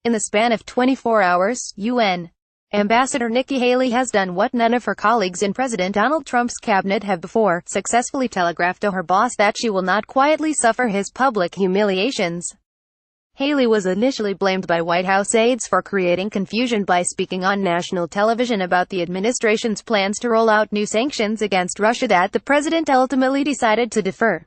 In the span of 24 hours, UN Ambassador Nikki Haley has done what none of her colleagues in President Donald Trump's cabinet have before, successfully telegraphed to her boss that she will not quietly suffer his public humiliations. Haley was initially blamed by White House aides for creating confusion by speaking on national television about the administration's plans to roll out new sanctions against Russia that the president ultimately decided to defer.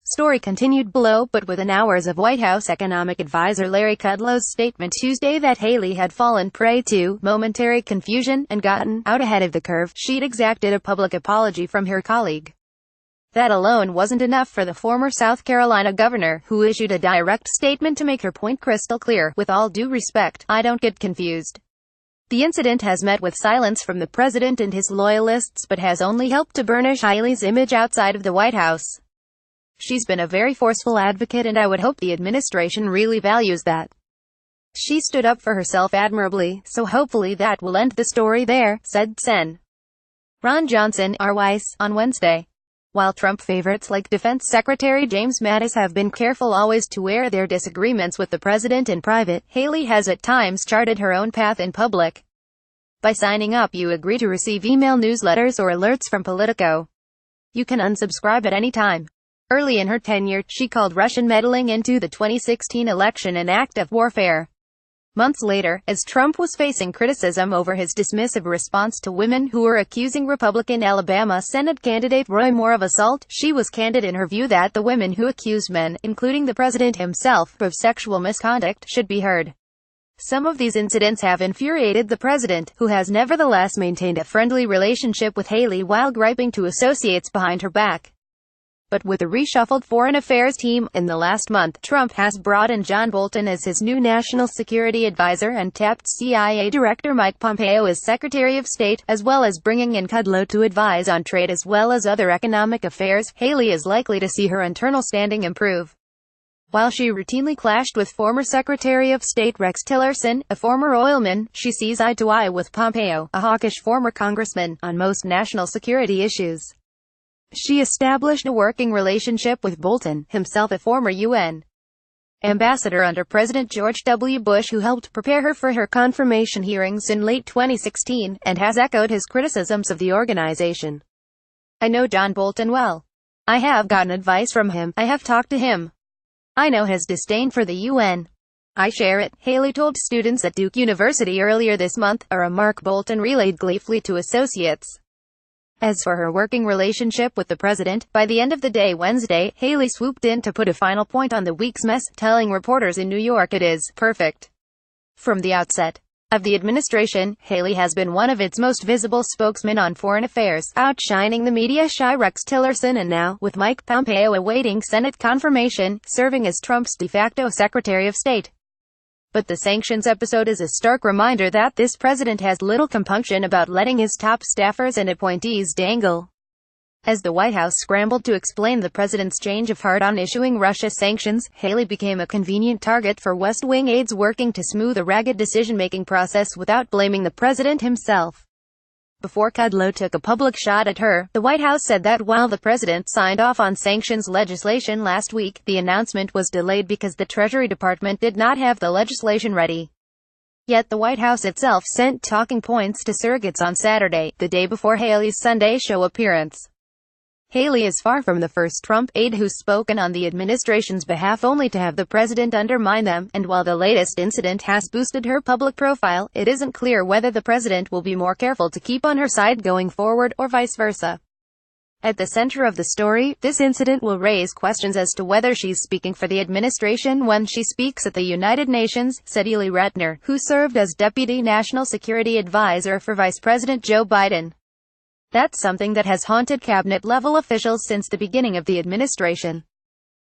Story continued below, but within hours of White House economic advisor Larry Kudlow's statement Tuesday that Haley had fallen prey to momentary confusion and gotten out ahead of the curve, she'd exacted a public apology from her colleague. That alone wasn't enough for the former South Carolina governor, who issued a direct statement to make her point crystal clear. With all due respect, I don't get confused. The incident has met with silence from the president and his loyalists, but has only helped to burnish Haley's image outside of the White House. She's been a very forceful advocate, and I would hope the administration really values that. She stood up for herself admirably, so hopefully that will end the story there, said Sen. Ron Johnson, R-Weiss, on Wednesday. While Trump favorites like Defense Secretary James Mattis have been careful always to air their disagreements with the president in private, Haley has at times charted her own path in public. By signing up, you agree to receive email newsletters or alerts from Politico. You can unsubscribe at any time. Early in her tenure, she called Russian meddling into the 2016 election an act of warfare. Months later, as Trump was facing criticism over his dismissive response to women who were accusing Republican Alabama Senate candidate Roy Moore of assault, she was candid in her view that the women who accused men, including the president himself, of sexual misconduct, should be heard. Some of these incidents have infuriated the president, who has nevertheless maintained a friendly relationship with Haley while griping to associates behind her back. But with a reshuffled foreign affairs team, in the last month, Trump has brought in John Bolton as his new national security advisor and tapped CIA Director Mike Pompeo as Secretary of State, as well as bringing in Kudlow to advise on trade as well as other economic affairs. Haley is likely to see her internal standing improve. While she routinely clashed with former Secretary of State Rex Tillerson, a former oilman, she sees eye to eye with Pompeo, a hawkish former congressman, on most national security issues. She established a working relationship with Bolton, himself a former UN ambassador under President George W. Bush, who helped prepare her for her confirmation hearings in late 2016, and has echoed his criticisms of the organization. I know John Bolton well. I have gotten advice from him. I have talked to him. I know his disdain for the UN. I share it, Haley told students at Duke University earlier this month, a remark Bolton relayed gleefully to associates. As for her working relationship with the president, by the end of the day Wednesday, Haley swooped in to put a final point on the week's mess, telling reporters in New York it is perfect. From the outset of the administration, Haley has been one of its most visible spokesmen on foreign affairs, outshining the media-shy Rex Tillerson and now, with Mike Pompeo awaiting Senate confirmation, serving as Trump's de facto Secretary of State. But the sanctions episode is a stark reminder that this president has little compunction about letting his top staffers and appointees dangle. As the White House scrambled to explain the president's change of heart on issuing Russia sanctions, Haley became a convenient target for West Wing aides working to smooth a ragged decision-making process without blaming the president himself. Before Kudlow took a public shot at her, the White House said that while the president signed off on sanctions legislation last week, the announcement was delayed because the Treasury Department did not have the legislation ready. Yet the White House itself sent talking points to surrogates on Saturday, the day before Haley's Sunday show appearance. Haley is far from the first Trump aide who's spoken on the administration's behalf only to have the president undermine them, and while the latest incident has boosted her public profile, it isn't clear whether the president will be more careful to keep on her side going forward, or vice versa. At the center of the story, this incident will raise questions as to whether she's speaking for the administration when she speaks at the United Nations, said Ely Ratner, who served as Deputy National Security Advisor for Vice President Joe Biden. That's something that has haunted cabinet-level officials since the beginning of the administration.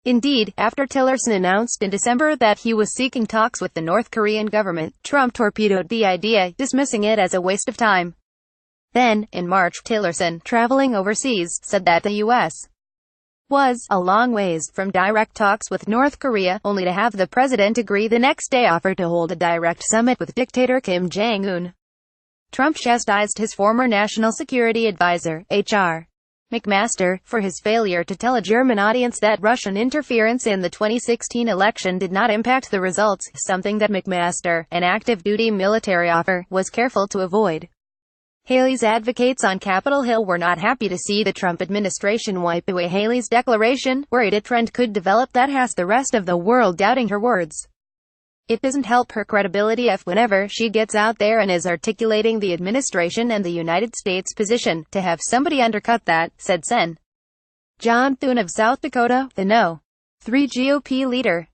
Indeed, after Tillerson announced in December that he was seeking talks with the North Korean government, Trump torpedoed the idea, dismissing it as a waste of time. Then, in March, Tillerson, traveling overseas, said that the U.S. was a long ways from direct talks with North Korea, only to have the president agree the next day offer to hold a direct summit with dictator Kim Jong-un. Trump chastised his former national security advisor, H.R. McMaster, for his failure to tell a German audience that Russian interference in the 2016 election did not impact the results, something that McMaster, an active-duty military officer, was careful to avoid. Haley's advocates on Capitol Hill were not happy to see the Trump administration wipe away Haley's declaration, worried a trend could develop that has the rest of the world doubting her words. It doesn't help her credibility if whenever she gets out there and is articulating the administration and the United States position, to have somebody undercut that, said Sen. John Thune of South Dakota, the No. 3 GOP leader.